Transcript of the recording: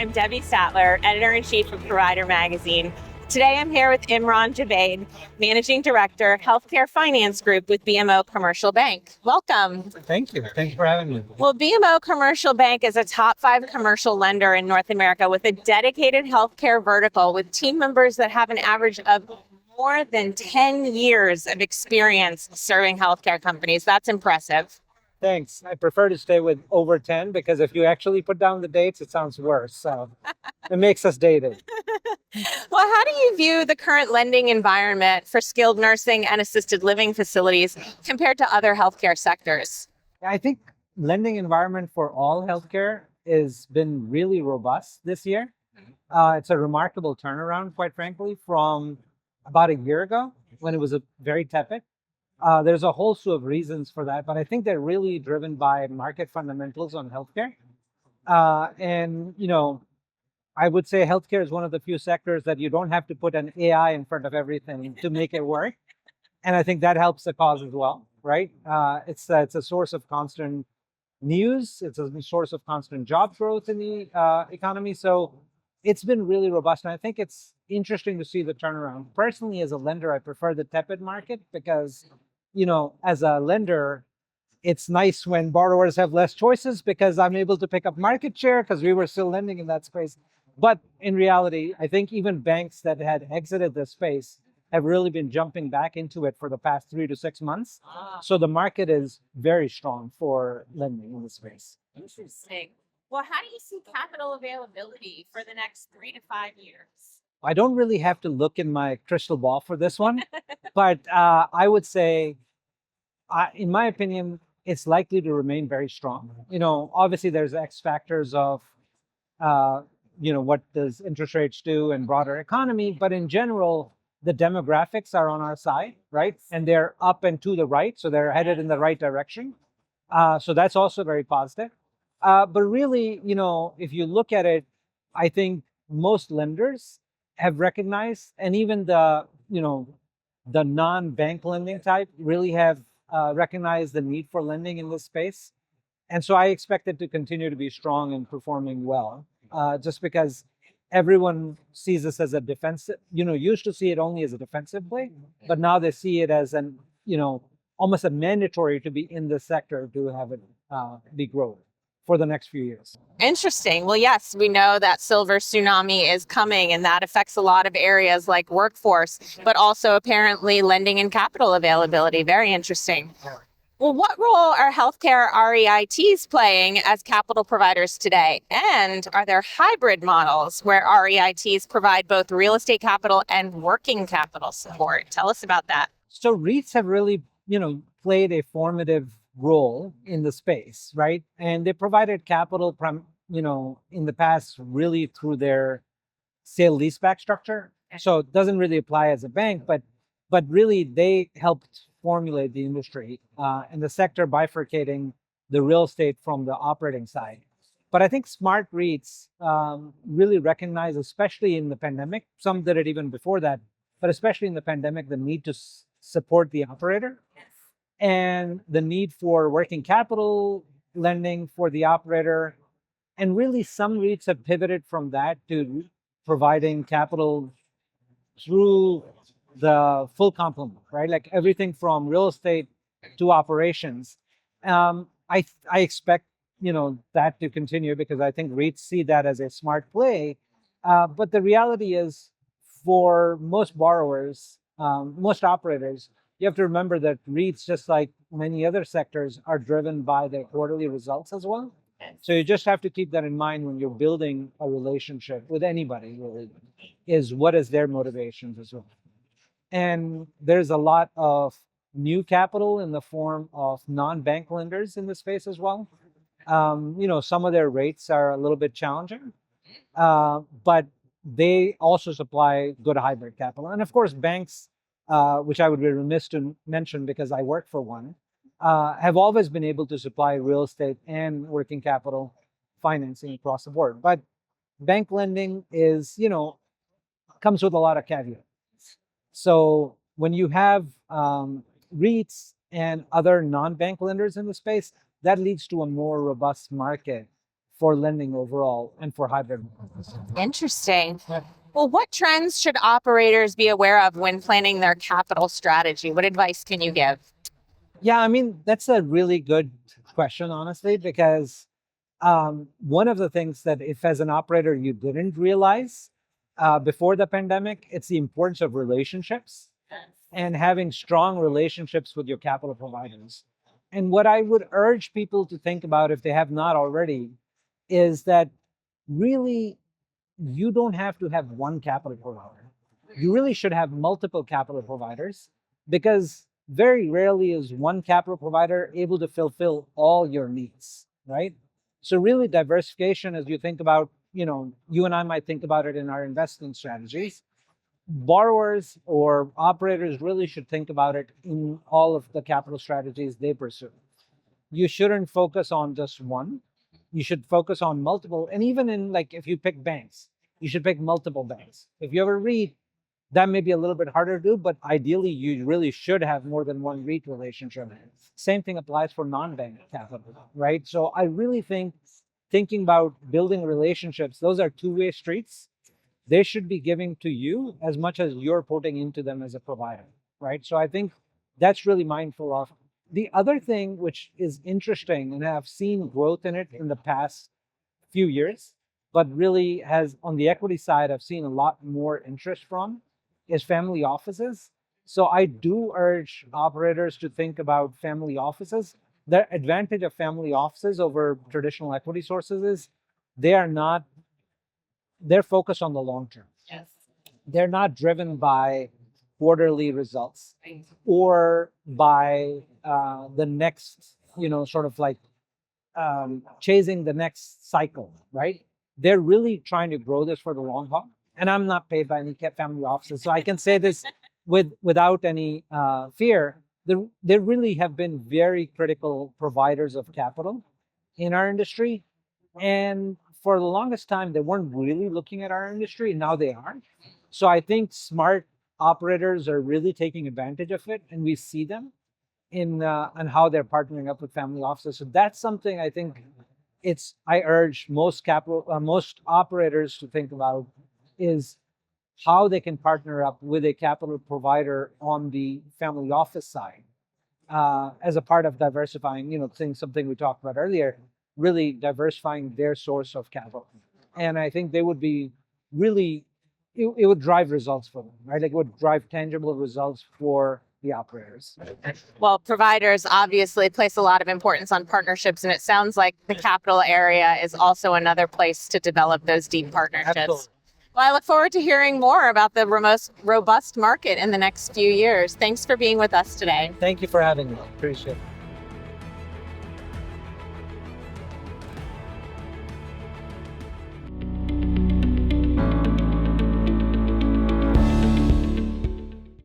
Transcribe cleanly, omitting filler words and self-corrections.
I'm Debbie Statler, Editor-in-Chief of Provider Magazine. Today I'm here with Imran Javaid, Managing Director, Healthcare Finance Group with BMO Commercial Bank. Welcome. Thank you. Thanks for having me. Well, BMO Commercial Bank is a top 5 commercial lender in North America with a dedicated healthcare vertical with team members that have an average of more than 10 years of experience serving healthcare companies. That's impressive. Thanks. I prefer to stay with over 10 because if you actually put down the dates, it sounds worse. So it makes us dated. Well, how do you view the current lending environment for skilled nursing and assisted living facilities compared to other healthcare sectors? I think lending environment for all healthcare has been really robust this year. It's a remarkable turnaround, quite frankly, from about a year ago when it was very tepid. There's a whole slew of reasons for that, but I think they're really driven by market fundamentals on healthcare. I would say healthcare is one of the few sectors that you don't have to put an AI in front of everything to make it work. And I think that helps the cause as well, right? It's a source of constant news. It's a source of constant job growth in the economy. So it's been really robust. And I think it's interesting to see the turnaround. Personally, as a lender, I prefer the tepid market because, as a lender, it's nice when borrowers have less choices because I'm able to pick up market share because we were still lending in that space. But in reality, I think even banks that had exited the space have really been jumping back into it for the past 3 to 6 months. So the market is very strong for lending in the space. Interesting. Well, how do you see capital availability for the next 3 to 5 years? I don't really have to look in my crystal ball for this one, but I would say, in my opinion, it's likely to remain very strong. Obviously there's X factors of, what does interest rates do and broader economy, but in general, the demographics are on our side, right? And they're up and to the right, so they're headed in the right direction. So that's also very positive. But really, if you look at it, I think most lenders have recognized, and even the non-bank lending type really have recognized the need for lending in this space. And so I expect it to continue to be strong and performing well, just because everyone sees this as a defensive, used to see it only as a defensive play, but now they see it as almost a mandatory to be in this sector to have it be growth for the next few years. Interesting. Well, yes, we know that silver tsunami is coming and that affects a lot of areas like workforce, but also apparently lending and capital availability. Very interesting. Well, what role are healthcare REITs playing as capital providers today? And are there hybrid models where REITs provide both real estate capital and working capital support? Tell us about that. So REITs have really, played a formative role in the space, right? And they provided capital in the past really through their sale leaseback structure. So it doesn't really apply as a bank, but really they helped formulate the industry and the sector bifurcating the real estate from the operating side. But I think smart REITs really recognize, especially in the pandemic, some did it even before that, but especially in the pandemic, the need to support the operator and the need for working capital lending for the operator. And really some REITs have pivoted from that to providing capital through the full complement, right? Like everything from real estate to operations. I expect, that to continue because I think REITs see that as a smart play. But the reality is for most borrowers, most operators, you have to remember that REITs, just like many other sectors, are driven by their quarterly results as well. So you just have to keep that in mind when you're building a relationship with anybody, really, is what is their motivations as well. And there's a lot of new capital in the form of non-bank lenders in the space as well. Some of their rates are a little bit challenging, but they also supply good hybrid capital. And of course, banks, which I would be remiss to mention because I work for one, have always been able to supply real estate and working capital financing across the board. But bank lending is, comes with a lot of caveats. So when you have REITs and other non-bank lenders in the space, that leads to a more robust market for lending overall and for hybrid. Interesting. Well, what trends should operators be aware of when planning their capital strategy? What advice can you give? Yeah, I mean, that's a really good question, honestly, because one of the things that if as an operator you didn't realize before the pandemic, it's the importance of relationships and having strong relationships with your capital providers. And what I would urge people to think about if they have not already is that really you don't have to have one capital provider. You really should have multiple capital providers because very rarely is one capital provider able to fulfill all your needs, right? So really diversification, as you think about, you and I might think about it in our investing strategies, borrowers or operators really should think about it in all of the capital strategies they pursue. You shouldn't focus on just one. You should focus on multiple. And even in like if you pick banks, you should pick multiple banks. If you ever read, that may be a little bit harder to do, but ideally you really should have more than one REIT relationship. Same thing applies for non-bank capital, right? So I really think thinking about building relationships, those are two-way streets. They should be giving to you as much as you're putting into them as a provider, right? So I think that's really mindful of. The other thing which is interesting, and I've seen growth in it in the past few years, but really has on the equity side, I've seen a lot more interest from, is family offices. So I do urge operators to think about family offices. The advantage of family offices over traditional equity sources is they are not, they're focused on the long term. Yes. They're not driven by quarterly results or by the next, sort of like chasing the next cycle, right? They're really trying to grow this for the long haul. And I'm not paid by any family offices, so I can say this without any fear. They really have been very critical providers of capital in our industry. And for the longest time, they weren't really looking at our industry. And now they are. So I think smart operators are really taking advantage of it. And we see them in on how they're partnering up with family offices. So that's something I think I urge most operators to think about is how they can partner up with a capital provider on the family office side as a part of diversifying, something we talked about earlier, really diversifying their source of capital. And I think they would be really, it would drive results for them, right? Like it would drive tangible results for the operators. Well, providers obviously place a lot of importance on partnerships, and it sounds like the capital area is also another place to develop those deep partnerships. Absolutely. Well, I look forward to hearing more about the most robust market in the next few years. Thanks for being with us today. Thank you for having me. Appreciate it.